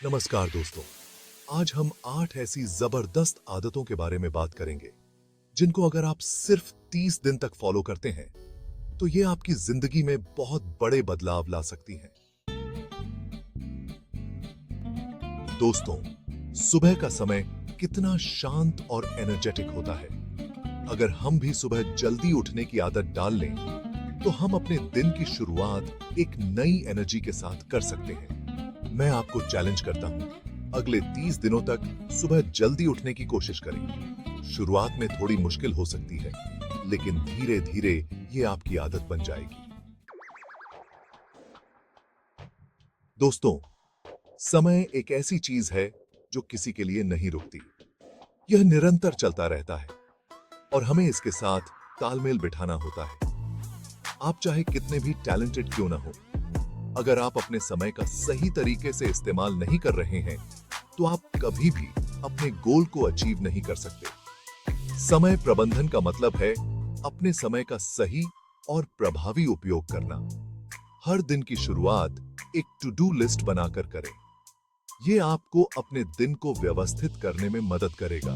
नमस्कार दोस्तों। आज हम 8 ऐसी जबरदस्त आदतों के बारे में बात करेंगे जिनको अगर आप सिर्फ 30 दिन तक फॉलो करते हैं तो ये आपकी जिंदगी में बहुत बड़े बदलाव ला सकती हैं। दोस्तों, सुबह का समय कितना शांत और एनर्जेटिक होता है। अगर हम भी सुबह जल्दी उठने की आदत डाल लें तो हम अपने दिन की शुरुआत एक नई एनर्जी के साथ कर सकते हैं। मैं आपको चैलेंज करता हूं, अगले 30 दिनों तक सुबह जल्दी उठने की कोशिश करें। शुरुआत में थोड़ी मुश्किल हो सकती है, लेकिन धीरे धीरे ये आपकी आदत बन जाएगी। दोस्तों, समय एक ऐसी चीज है जो किसी के लिए नहीं रुकती। यह निरंतर चलता रहता है और हमें इसके साथ तालमेल बिठाना होता है। आप चाहे कितने भी टैलेंटेड क्यों ना हो, अगर आप अपने समय का सही तरीके से इस्तेमाल नहीं कर रहे हैं तो आप कभी भी अपने गोल को अचीव नहीं कर सकते। समय प्रबंधन का मतलब है अपने समय का सही और प्रभावी उपयोग करना। हर दिन की शुरुआत एक टू डू लिस्ट बनाकर करें। यह आपको अपने दिन को व्यवस्थित करने में मदद करेगा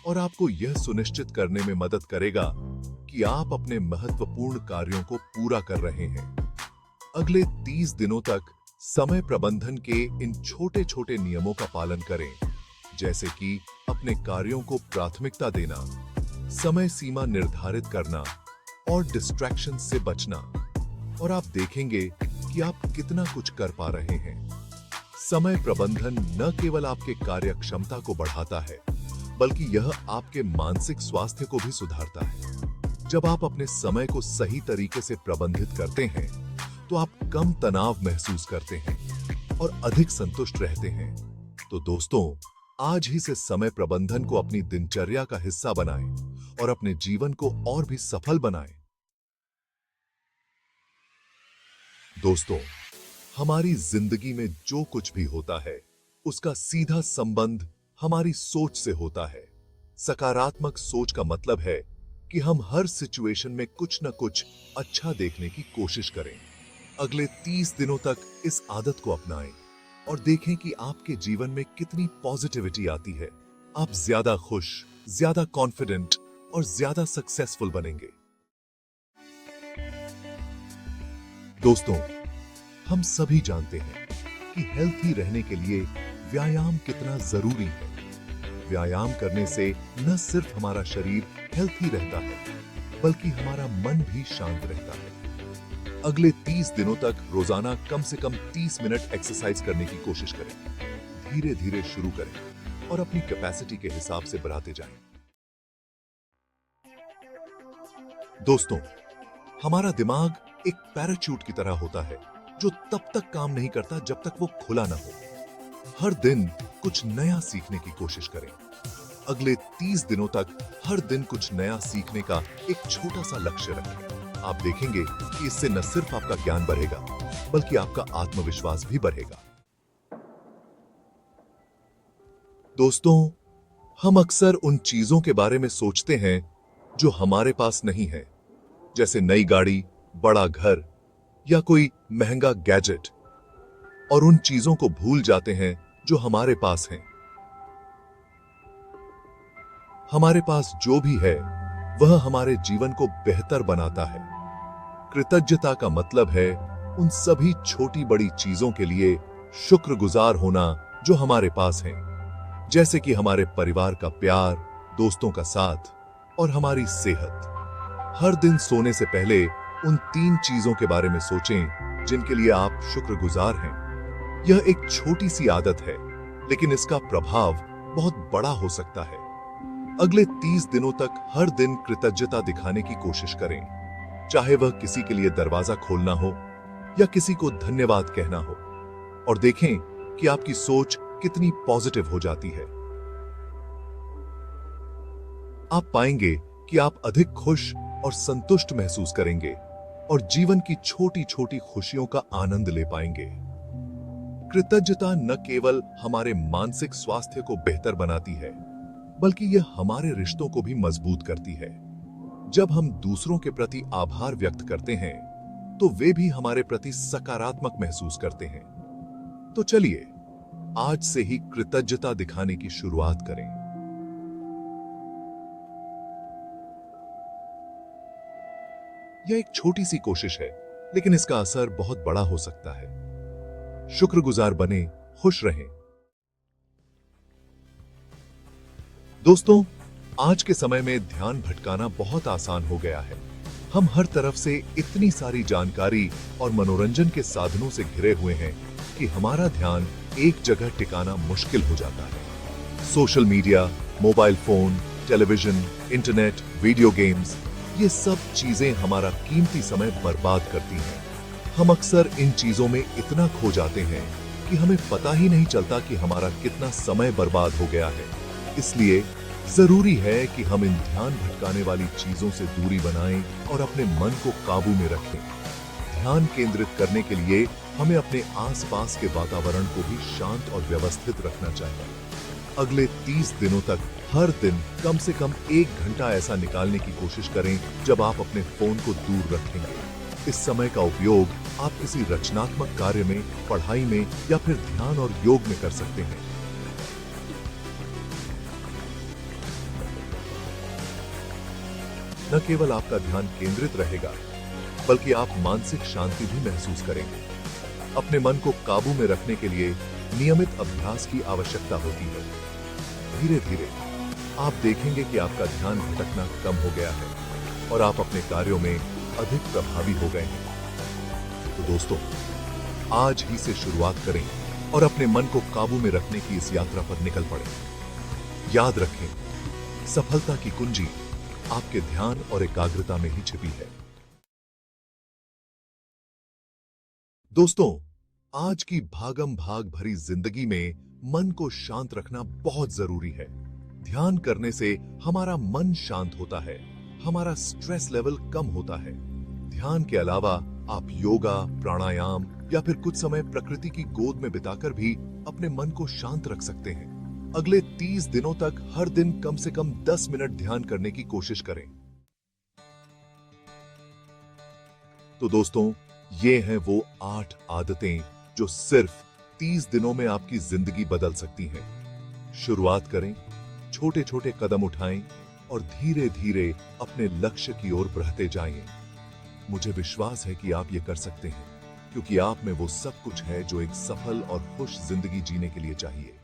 और आपको यह सुनिश्चित करने में मदद करेगा कि आप अपने महत्वपूर्ण कार्यों को पूरा कर रहे हैं। अगले 30 दिनों तक समय प्रबंधन के इन छोटे छोटे नियमों का पालन करें, जैसे कि अपने कार्यों को प्राथमिकता देना, समय सीमा निर्धारित करना और डिस्ट्रैक्शन से बचना, और आप देखेंगे कि आप कितना कुछ कर पा रहे हैं। समय प्रबंधन न केवल आपके कार्य क्षमता को बढ़ाता है, बल्कि यह आपके मानसिक स्वास्थ्य को भी सुधारता है। जब आप अपने समय को सही तरीके से प्रबंधित करते हैं तो आप कम तनाव महसूस करते हैं और अधिक संतुष्ट रहते हैं। तो दोस्तों, आज ही से समय प्रबंधन को अपनी दिनचर्या का हिस्सा बनाएं और अपने जीवन को और भी सफल बनाएं। दोस्तों, हमारी जिंदगी में जो कुछ भी होता है उसका सीधा संबंध हमारी सोच से होता है। सकारात्मक सोच का मतलब है कि हम हर सिचुएशन में कुछ न कुछ अच्छा देखने की कोशिश करें। अगले 30 दिनों तक इस आदत को अपनाएं और देखें कि आपके जीवन में कितनी पॉजिटिविटी आती है। आप ज्यादा खुश, ज्यादा कॉन्फिडेंट और ज्यादा सक्सेसफुल बनेंगे। दोस्तों, हम सभी जानते हैं कि हेल्थी रहने के लिए व्यायाम कितना जरूरी है। व्यायाम करने से न सिर्फ हमारा शरीर हेल्थी रहता है, बल्कि हमारा मन भी शांत रहता है। अगले 30 दिनों तक रोजाना कम से कम 30 मिनट एक्सरसाइज करने की कोशिश करें। धीरे धीरे शुरू करें और अपनी कैपेसिटी के हिसाब से बढ़ाते जाएं। दोस्तों, हमारा दिमाग एक पैराशूट की तरह होता है जो तब तक काम नहीं करता जब तक वो खुला ना हो। हर दिन कुछ नया सीखने की कोशिश करें। अगले 30 दिनों तक हर दिन कुछ नया सीखने का एक छोटा सा लक्ष्य रखें। आप देखेंगे कि इससे न सिर्फ आपका ज्ञान बढ़ेगा, बल्कि आपका आत्मविश्वास भी बढ़ेगा। दोस्तों, हम अक्सर उन चीजों के बारे में सोचते हैं जो हमारे पास नहीं है, जैसे नई गाड़ी, बड़ा घर या कोई महंगा गैजेट, और उन चीजों को भूल जाते हैं जो हमारे पास हैं। हमारे पास जो भी है वह हमारे जीवन को बेहतर बनाता है। कृतज्ञता का मतलब है उन सभी छोटी बड़ी चीजों के लिए शुक्रगुजार होना जो हमारे पास हैं, जैसे कि हमारे परिवार का प्यार, दोस्तों का साथ और हमारी सेहत। हर दिन सोने से पहले उन 3 चीजों के बारे में सोचें जिनके लिए आप शुक्रगुजार हैं। यह एक छोटी सी आदत है, लेकिन इसका प्रभाव बहुत बड़ा हो सकता है। अगले 30 दिनों तक हर दिन कृतज्ञता दिखाने की कोशिश करें, चाहे वह किसी के लिए दरवाजा खोलना हो या किसी को धन्यवाद कहना हो, और देखें कि आपकी सोच कितनी पॉजिटिव हो जाती है। आप पाएंगे कि आप अधिक खुश और संतुष्ट महसूस करेंगे और जीवन की छोटी छोटी खुशियों का आनंद ले पाएंगे। कृतज्ञता न केवल हमारे मानसिक स्वास्थ्य को बेहतर बनाती है, बल्कि यह हमारे रिश्तों को भी मजबूत करती है। जब हम दूसरों के प्रति आभार व्यक्त करते हैं तो वे भी हमारे प्रति सकारात्मक महसूस करते हैं। तो चलिए आज से ही कृतज्ञता दिखाने की शुरुआत करें। यह एक छोटी सी कोशिश है, लेकिन इसका असर बहुत बड़ा हो सकता है। शुक्रगुजार बने, खुश रहें। दोस्तों, आज के समय में ध्यान भटकाना बहुत आसान हो गया है। हम हर तरफ से इतनी सारी जानकारी और मनोरंजन के साधनों से घिरे हुए हैं कि हमारा ध्यान एक जगह टिकाना मुश्किल हो जाता है। Social media, mobile phone, television, internet, video games, ये सब चीजें हमारा कीमती समय बर्बाद करती हैं। हम अक्सर इन चीजों में इतना खो जाते हैं कि हमें पता ही नहीं चलता कि हमारा कितना समय बर्बाद हो गया है। इसलिए जरूरी है कि हम इन ध्यान भटकाने वाली चीजों से दूरी बनाएं और अपने मन को काबू में रखें। ध्यान केंद्रित करने के लिए हमें अपने आसपास के वातावरण को भी शांत और व्यवस्थित रखना चाहिए। अगले 30 दिनों तक हर दिन कम से कम 1 घंटा ऐसा निकालने की कोशिश करें जब आप अपने फोन को दूर रखेंगे। इस समय का उपयोग आप किसी रचनात्मक कार्य में, पढ़ाई में या फिर ध्यान और योग में कर सकते हैं। न केवल आपका ध्यान केंद्रित रहेगा, बल्कि आप मानसिक शांति भी महसूस करेंगे। अपने मन को काबू में रखने के लिए नियमित अभ्यास की आवश्यकता होती है। धीरे धीरे आप देखेंगे कि आपका ध्यान भटकना कम हो गया है और आप अपने कार्यों में अधिक प्रभावी हो गए हैं। तो दोस्तों, आज ही से शुरुआत करें और अपने मन को काबू में रखने की इस यात्रा पर निकल पड़ें। याद रखें, सफलता की कुंजी आपके ध्यान और एकाग्रता में ही छिपी है। दोस्तों, आज की भागम भाग भरी जिंदगी में मन को शांत रखना बहुत जरूरी है। ध्यान करने से हमारा मन शांत होता है, हमारा स्ट्रेस लेवल कम होता है। ध्यान के अलावा आप योगा, प्राणायाम या फिर कुछ समय प्रकृति की गोद में बिताकर भी अपने मन को शांत रख सकते हैं। अगले 30 दिनों तक हर दिन कम से कम 10 मिनट ध्यान करने की कोशिश करें। तो दोस्तों, ये हैं वो 8 आदतें जो सिर्फ 30 दिनों में आपकी जिंदगी बदल सकती हैं। शुरुआत करें, छोटे छोटे कदम उठाएं और धीरे धीरे अपने लक्ष्य की ओर बढ़ते जाएं। मुझे विश्वास है कि आप ये कर सकते हैं, क्योंकि आप में वो सब कुछ है जो एक सफल और खुश जिंदगी जीने के लिए चाहिए।